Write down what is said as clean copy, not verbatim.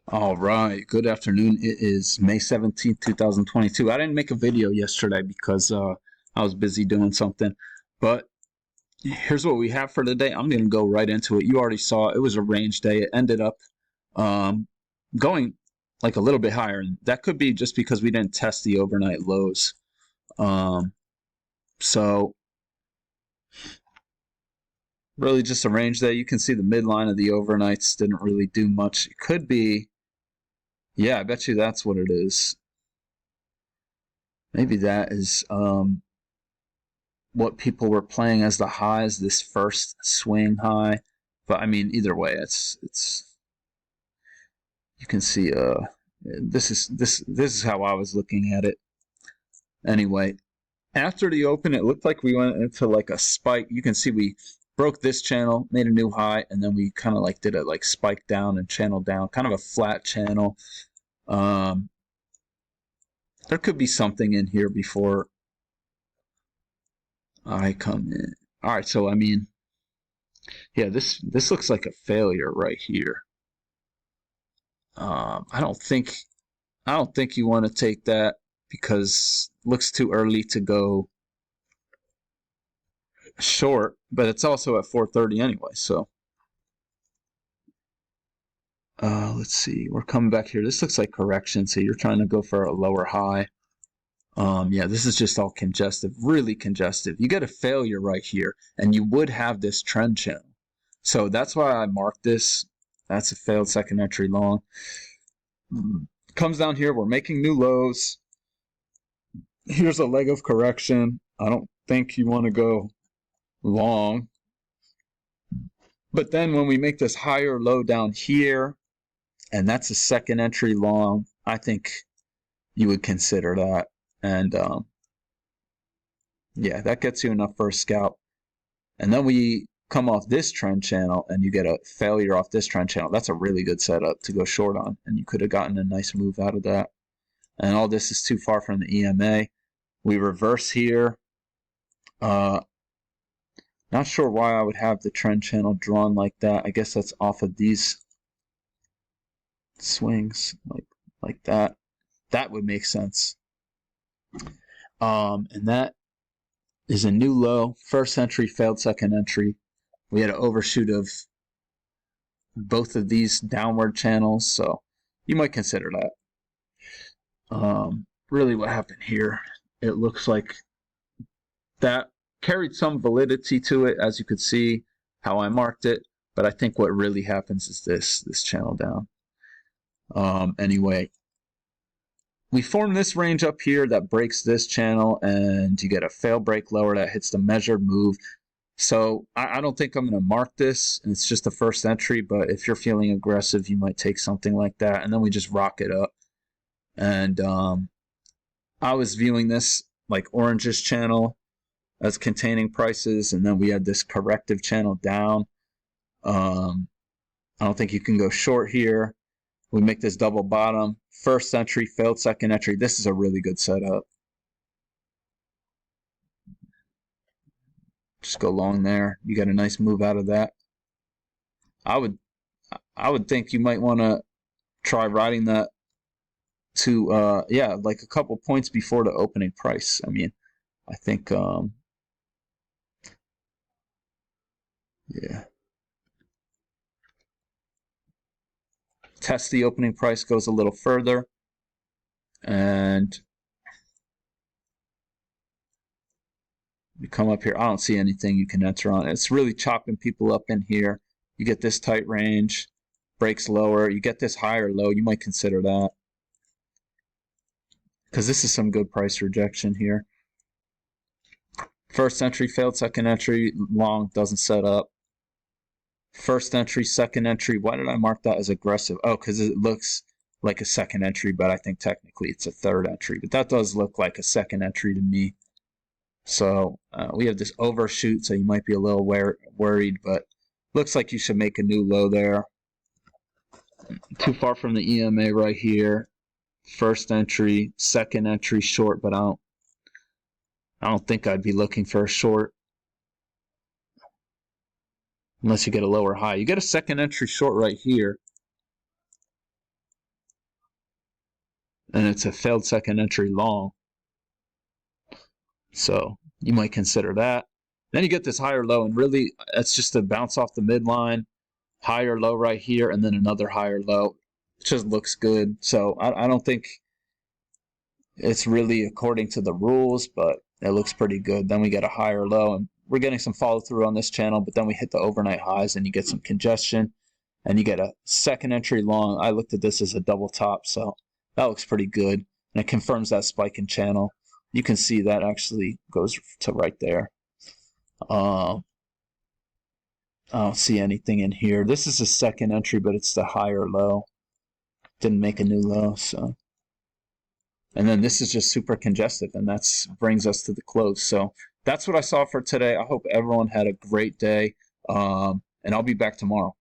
All right, good afternoon. It is May 17th, 2022. I didn't make a video yesterday because I was busy doing something, but here's what we have for today. I'm going to go right into it. You already saw it was a range day. It ended up going like a little bit higher, and that could be just because we didn't test the overnight lows. So really just a range day. You can see the midline of the overnights didn't really do much. It could be, yeah, I bet you that's what it is. Maybe that is what people were playing as the highs, this first swing high. But I mean, either way, it's you can see this is how I was looking at it. Anyway, after the open, it looked like we went into like a spike. You can see we broke this channel, made a new high, and then we kind of like did a like spike down and channel down, kind of a flat channel. There could be something in here before I come in. All right, so I mean, yeah, this looks like a failure right here. I don't think you want to take that because it looks too early to go short, but it's also at 4:30 anyway. So let's see, we're coming back here. This looks like correction, so you're trying to go for a lower high. Yeah, this is just all congestive, really congestive. You get a failure right here, and you would have this trend channel. So that's why I marked this. That's a failed second entry long. Comes down here, we're making new lows. Here's a leg of correction. I don't think you want to go long. But then when we make this higher low down here, and that's a second entry long, I think you would consider that. And yeah, that gets you enough for a scalp. And then we come off this trend channel and you get a failure off this trend channel. That's a really good setup to go short on, and you could have gotten a nice move out of that. And all this is too far from the EMA. We reverse here. Not sure why I would have the trend channel drawn like that. I guess that's off of these swings like that. That would make sense. And that is a new low. First entry, failed second entry. We had an overshoot of both of these downward channels, so you might consider that. Really what happened here, it looks like that carried some validity to it, as you could see how I marked it, but I think what really happens is this channel down. Anyway, we form this range up here that breaks this channel, and you get a fail break lower that hits the measured move. So I don't think I'm going to mark this, and it's just the first entry, but if you're feeling aggressive, you might take something like that, and then we just rock it up. And I was viewing this like orangish channel as containing prices, and then we had this corrective channel down. I don't think you can go short here. We make this double bottom. First entry, failed second entry. This is a really good setup. Just go long there. You get a nice move out of that. I would think you might want to try riding that to yeah, like a couple points before the opening price. I mean, I think yeah. Test the opening price, goes a little further, and we come up here. I don't see anything you can enter on. It's really chopping people up in here. You get this tight range, breaks lower. You get this higher low. You might consider that, because this is some good price rejection here. First entry, failed second entry, long, doesn't set up. First entry, second entry. Why did I mark that as aggressive? Oh, because it looks like a second entry, but I think technically it's a third entry. But that does look like a second entry to me. So we have this overshoot, so you might be a little worried, but looks like you should make a new low there. Too far from the EMA right here. First entry, second entry short, but I don't think I'd be looking for a short unless you get a lower high. You get a second entry short right here. and it's a failed second entry long. So you might consider that. Then you get this higher low, and really it's just a bounce off the midline, higher low right here, and then another higher low. It just looks good. So I don't think it's really according to the rules, but it looks pretty good. Then we get a higher low, and we're getting some follow through on this channel, but then we hit the overnight highs and you get some congestion, and you get a second entry long. I looked at this as a double top, so that looks pretty good, and it confirms that spike in channel. You can see that actually goes to right there. I don't see anything in here. This is a second entry, but it's the higher low. Didn't make a new low, so. And then this is just super congestive, and that brings us to the close. So that's what I saw for today. I hope everyone had a great day, and I'll be back tomorrow.